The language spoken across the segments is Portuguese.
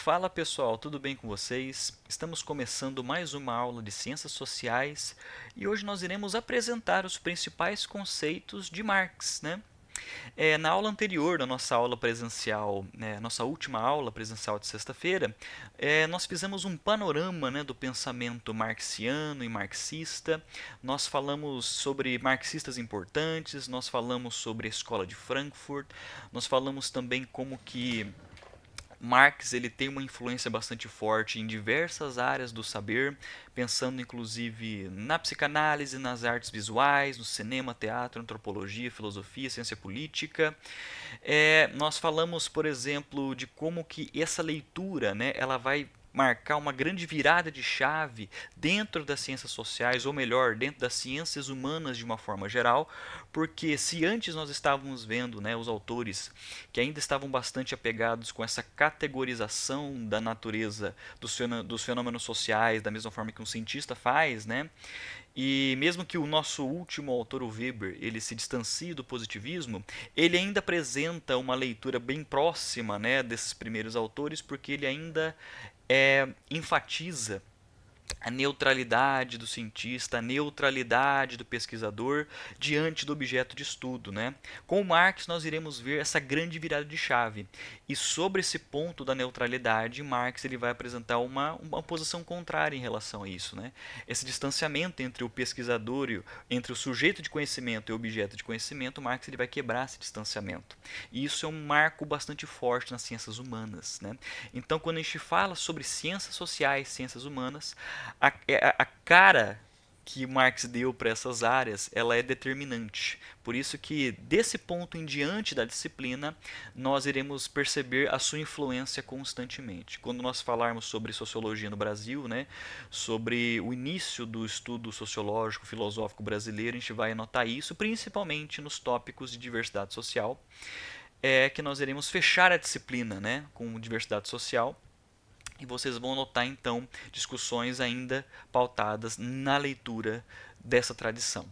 Fala pessoal, tudo bem com vocês? Estamos começando mais uma aula de Ciências Sociais e hoje nós iremos apresentar os principais conceitos de Marx, né? Na aula anterior, da nossa aula presencial, nossa última aula presencial de sexta-feira, nós fizemos um panorama, né, do pensamento marxiano e marxista. Nós falamos sobre marxistas importantes, nós falamos sobre a Escola de Frankfurt, nós falamos também como que Marx ele tem uma influência bastante forte em diversas áreas do saber, pensando inclusive na psicanálise, nas artes visuais, no cinema, teatro, antropologia, filosofia, ciência política. Nós falamos, por exemplo, de como que essa leitura, né, ela vai marcar uma grande virada de chave dentro das ciências sociais, ou melhor, dentro das ciências humanas de uma forma geral, porque se antes nós estávamos vendo, né, os autores que ainda estavam bastante apegados com essa categorização da natureza dos fenômenos sociais, da mesma forma que um cientista faz, né, e mesmo que o nosso último autor, o Weber, ele se distancie do positivismo, ele ainda apresenta uma leitura bem próxima, né, desses primeiros autores, porque ele ainda enfatiza a neutralidade do cientista, a neutralidade do pesquisador diante do objeto de estudo, né? Com Marx nós iremos ver essa grande virada de chave. E sobre esse ponto da neutralidade, Marx ele vai apresentar uma posição contrária em relação a isso, né? Esse distanciamento entre o pesquisador, entre o sujeito de conhecimento e o objeto de conhecimento, Marx ele vai quebrar esse distanciamento. E isso é um marco bastante forte nas ciências humanas, né? Então, quando a gente fala sobre ciências sociais, ciências humanas, a cara que Marx deu para essas áreas, ela é determinante. Por isso que desse ponto em diante da disciplina, nós iremos perceber a sua influência constantemente. Quando nós falarmos sobre sociologia no Brasil, né, sobre o início do estudo sociológico filosófico brasileiro, a gente vai notar isso, principalmente nos tópicos de diversidade social, que nós iremos fechar a disciplina, né, com diversidade social. E vocês vão notar então discussões ainda pautadas na leitura dessa tradição.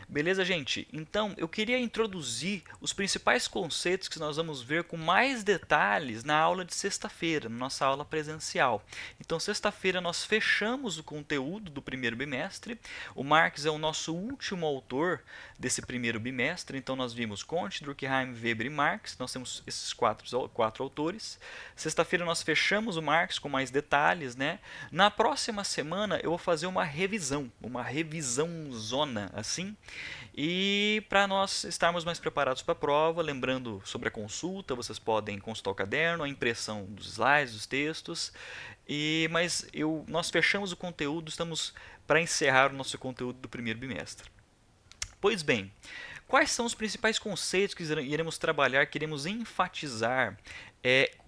Beleza, gente? Então, eu queria introduzir os principais conceitos que nós vamos ver com mais detalhes na aula de sexta-feira, na nossa aula presencial. Então, sexta-feira nós fechamos o conteúdo do primeiro bimestre. O Marx é o nosso último autor desse primeiro bimestre. Então, nós vimos Comte, Durkheim, Weber e Marx. Nós temos esses quatro autores. Sexta-feira nós fechamos o Marx com mais detalhes, né? Na próxima semana eu vou fazer uma revisão zona assim. E para nós estarmos mais preparados para a prova, lembrando sobre a consulta, vocês podem consultar o caderno, a impressão dos slides, dos textos. Nós fechamos o conteúdo, estamos para encerrar o nosso conteúdo do primeiro bimestre. Pois bem, quais são os principais conceitos que iremos trabalhar, que iremos enfatizar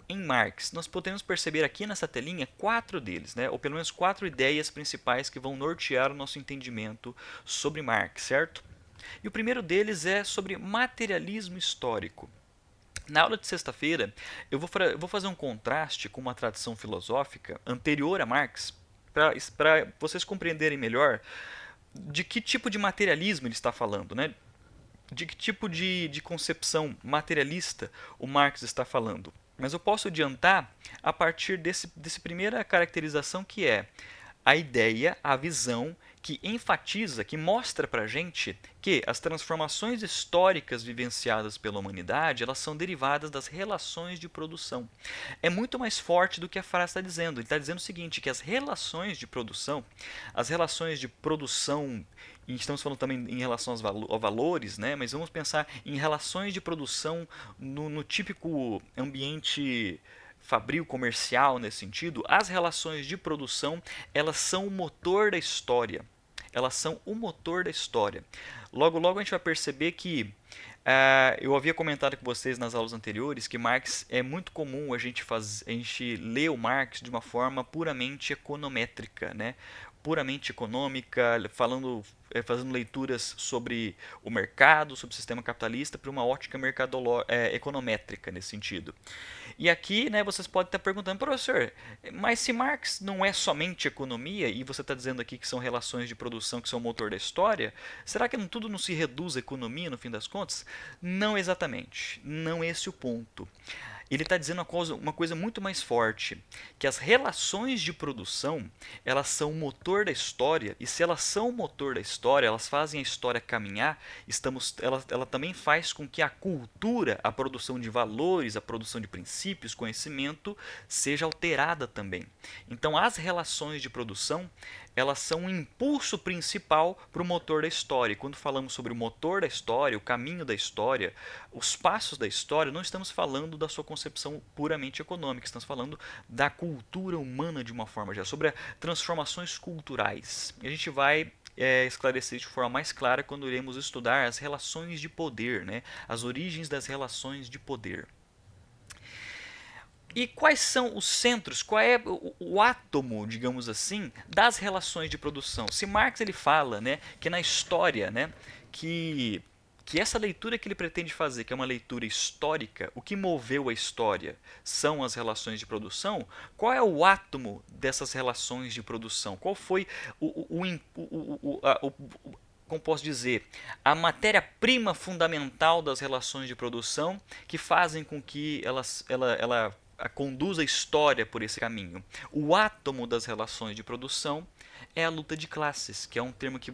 em Marx? Nós podemos perceber aqui nessa telinha 4 deles, né? Ou pelo menos 4 ideias principais que vão nortear o nosso entendimento sobre Marx, certo? E o primeiro deles é sobre materialismo histórico. Na aula de sexta-feira, eu vou fazer um contraste com uma tradição filosófica anterior a Marx, para vocês compreenderem melhor de que tipo de materialismo ele está falando, né? De que tipo de concepção materialista o Marx está falando. Mas eu posso adiantar a partir desse primeira caracterização, que é a ideia, a visão que enfatiza, que mostra para a gente que as transformações históricas vivenciadas pela humanidade, elas são derivadas das relações de produção. É muito mais forte do que a frase está dizendo. Ele está dizendo o seguinte, que as relações de produção, e estamos falando também em relação aos valores, né? Mas vamos pensar em relações de produção no típico ambiente fabril, comercial nesse sentido. As relações de produção, elas são o motor da história. Elas são o motor da história. Logo, logo a gente vai perceber que eu havia comentado com vocês nas aulas anteriores que Marx é muito comum a gente ler o Marx de uma forma puramente econométrica, né? Puramente econômica, fazendo leituras sobre o mercado, sobre o sistema capitalista, por uma ótica econométrica nesse sentido. E aqui, né, vocês podem estar perguntando, professor, mas se Marx não é somente economia, e você está dizendo aqui que são relações de produção que são o motor da história, será que tudo não se reduz à economia no fim das contas? Não exatamente, não esse é o ponto. ele está dizendo uma coisa muito mais forte, que as relações de produção, elas são o motor da história, e se elas são o motor da história, elas fazem a história caminhar, ela também faz com que a cultura, a produção de valores, a produção de princípios, conhecimento, seja alterada também. Então as relações de produção, elas são um impulso principal para o motor da história. E quando falamos sobre o motor da história, o caminho da história, os passos da história, não estamos falando da sua concepção puramente econômica, estamos falando da cultura humana de uma forma geral, sobre transformações culturais. E a gente vai esclarecer de forma mais clara quando iremos estudar as relações de poder, né? As origens das relações de poder. E quais são os centros, qual é o átomo, digamos assim, das relações de produção? Se Marx ele fala, né, que na história, né, que essa leitura que ele pretende fazer, que é uma leitura histórica, o que moveu a história são as relações de produção, qual é o átomo dessas relações de produção? Qual foi como posso dizer, a matéria-prima fundamental das relações de produção que fazem com que ela conduza a história por esse caminho? O átomo das relações de produção é a luta de classes, que é um termo que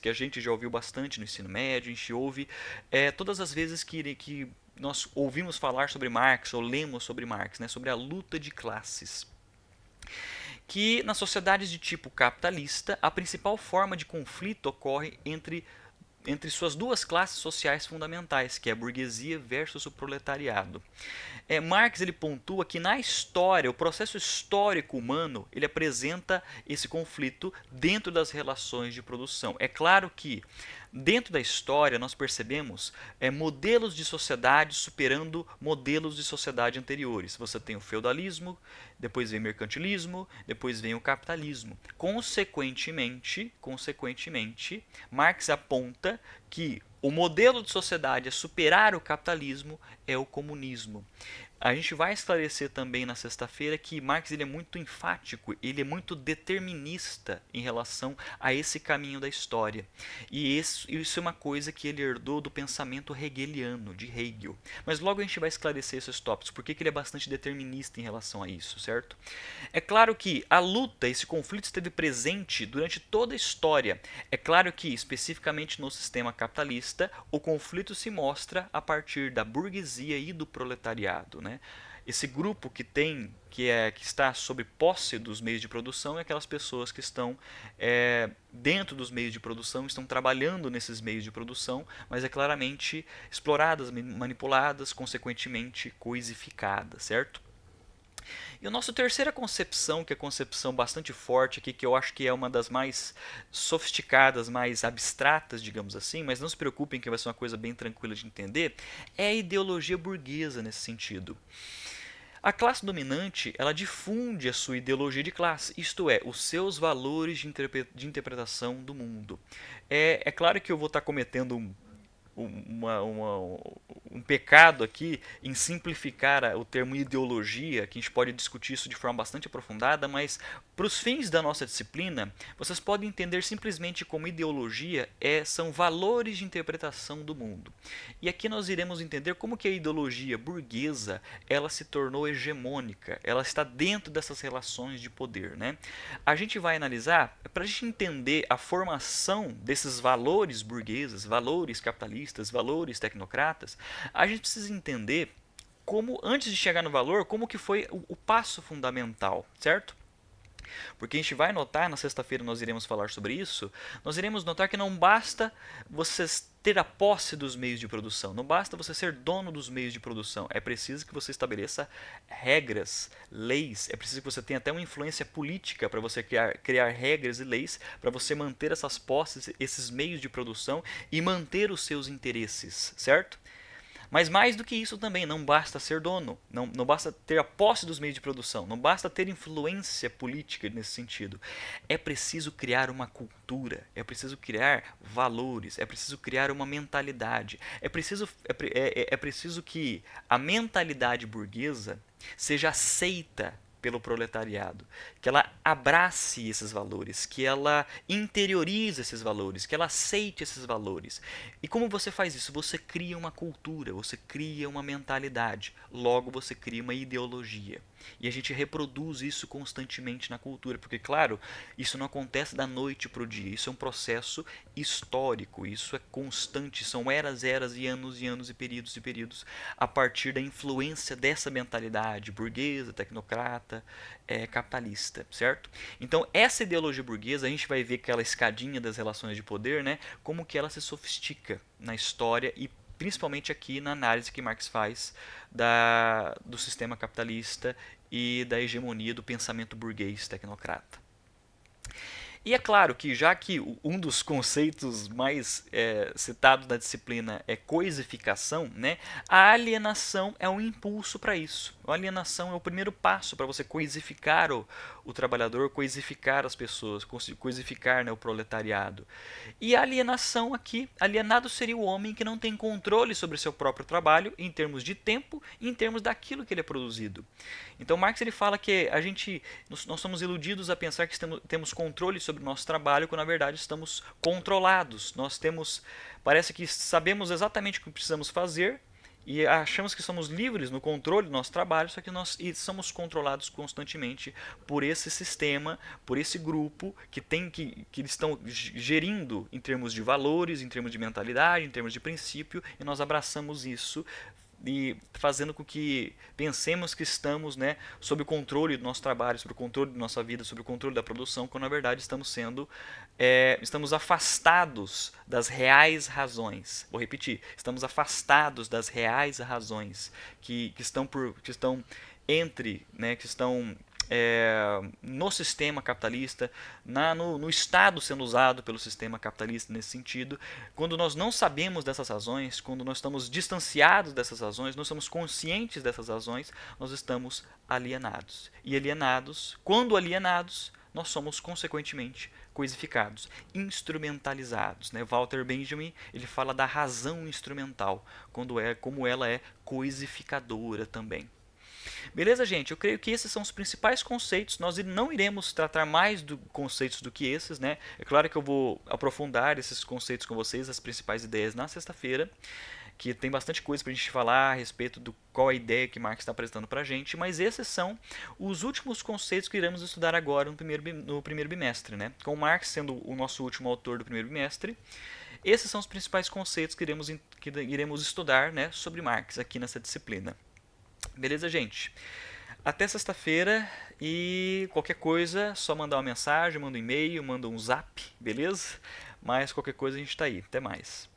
a gente já ouviu bastante no ensino médio, a gente ouve todas as vezes que nós ouvimos falar sobre Marx ou lemos sobre Marx, né, sobre a luta de classes. Que nas sociedades de tipo capitalista, a principal forma de conflito ocorre entre suas duas classes sociais fundamentais, que é a burguesia versus o proletariado. Marx ele pontua que na história, o processo histórico humano, ele apresenta esse conflito dentro das relações de produção. É claro que dentro da história nós percebemos modelos de sociedade superando modelos de sociedade anteriores. Você tem o feudalismo, depois vem o mercantilismo, depois vem o capitalismo. Consequentemente, Marx aponta que o modelo de sociedade a superar o capitalismo é o comunismo. A gente vai esclarecer também na sexta-feira que Marx ele é muito enfático, ele é muito determinista em relação a esse caminho da história. E isso é uma coisa que ele herdou do pensamento hegeliano, de Hegel. Mas logo a gente vai esclarecer esses tópicos, porque ele é bastante determinista em relação a isso, certo? É claro que a luta, esse conflito esteve presente durante toda a história. É claro que, especificamente no sistema capitalista, o conflito se mostra a partir da burguesia e do proletariado, né? Esse grupo que está sob posse dos meios de produção é aquelas pessoas que estão dentro dos meios de produção, estão trabalhando nesses meios de produção, mas é claramente exploradas, manipuladas, consequentemente coisificadas, certo? E a nossa terceira concepção, que é a concepção bastante forte aqui, que eu acho que é uma das mais sofisticadas, mais abstratas, digamos assim, mas não se preocupem que vai ser uma coisa bem tranquila de entender, é a ideologia burguesa nesse sentido. A classe dominante, ela difunde a sua ideologia de classe, isto é, os seus valores de interpretação do mundo. É claro que eu vou estar cometendo um pecado aqui em simplificar o termo ideologia, que a gente pode discutir isso de forma bastante aprofundada, mas para os fins da nossa disciplina, vocês podem entender simplesmente como ideologia são valores de interpretação do mundo. E aqui nós iremos entender como que a ideologia burguesa ela se tornou hegemônica, ela está dentro dessas relações de poder, né? A gente vai analisar, para a gente entender a formação desses valores burgueses, valores capitalistas, valores tecnocratas, a gente precisa entender como, antes de chegar no valor, como que foi o passo fundamental, certo? Porque a gente vai notar, na sexta-feira nós iremos falar sobre isso, nós iremos notar que não basta você ter a posse dos meios de produção, não basta você ser dono dos meios de produção, é preciso que você estabeleça regras, leis, é preciso que você tenha até uma influência política para você criar regras e leis para você manter essas posses, esses meios de produção e manter os seus interesses, certo? Mas mais do que isso também, não basta ser dono, não basta ter a posse dos meios de produção, não basta ter influência política nesse sentido. É preciso criar uma cultura, é preciso criar valores, é preciso criar uma mentalidade. É preciso que a mentalidade burguesa seja aceita pelo proletariado, que ela abrace esses valores, que ela interiorize esses valores, que ela aceite esses valores. E como você faz isso? Você cria uma cultura, você cria uma mentalidade, logo você cria uma ideologia. E a gente reproduz isso constantemente na cultura, porque, claro, isso não acontece da noite para o dia, isso é um processo histórico, isso é constante, são eras, eras e anos e períodos, a partir da influência dessa mentalidade burguesa, tecnocrata, capitalista, certo? Então, essa ideologia burguesa, a gente vai ver aquela escadinha das relações de poder, né, como que ela se sofistica na história e principalmente aqui na análise que Marx faz do sistema capitalista e da hegemonia do pensamento burguês tecnocrata. E é claro que, já que um dos conceitos mais citados na disciplina é coisificação, né, a alienação é um impulso para isso. A alienação é o primeiro passo para você coisificar o trabalhador, coisificar as pessoas, coisificar, né, o proletariado. E a alienação aqui, alienado seria o homem que não tem controle sobre seu próprio trabalho em termos de tempo e em termos daquilo que ele é produzido. Então Marx ele fala que nós somos iludidos a pensar que temos controle sobre o nosso trabalho, quando na verdade estamos controlados. Parece que sabemos exatamente o que precisamos fazer e achamos que somos livres no controle do nosso trabalho, só que nós somos controlados constantemente por esse sistema, por esse grupo que eles estão gerindo em termos de valores, em termos de mentalidade, em termos de princípio, e nós abraçamos isso e fazendo com que pensemos que estamos, né, sob o controle do nosso trabalho, sob o controle da nossa vida, sob o controle da produção, quando na verdade estamos afastados das reais razões. Vou repetir, estamos afastados das reais razões que estão entre, né, que estão no sistema capitalista, no Estado sendo usado pelo sistema capitalista nesse sentido. Quando nós não sabemos dessas razões, quando nós estamos distanciados dessas razões, não somos conscientes dessas razões, nós estamos alienados. E quando alienados, nós somos consequentemente coisificados, instrumentalizados, né? Walter Benjamin ele fala da razão instrumental, como ela é coisificadora também. Beleza, gente? Eu creio que esses são os principais conceitos. Nós não iremos tratar mais de conceitos do que esses, né? É claro que eu vou aprofundar esses conceitos com vocês, as principais ideias, na sexta-feira, que tem bastante coisa para a gente falar a respeito do qual a ideia que Marx está apresentando para a gente, mas esses são os últimos conceitos que iremos estudar agora no primeiro bimestre, né? Com Marx sendo o nosso último autor do primeiro bimestre. Esses são os principais conceitos que iremos estudar, né, sobre Marx aqui nessa disciplina. Beleza, gente? Até sexta-feira e qualquer coisa, só mandar uma mensagem, manda um e-mail, manda um zap, beleza? Mas qualquer coisa a gente está aí. Até mais.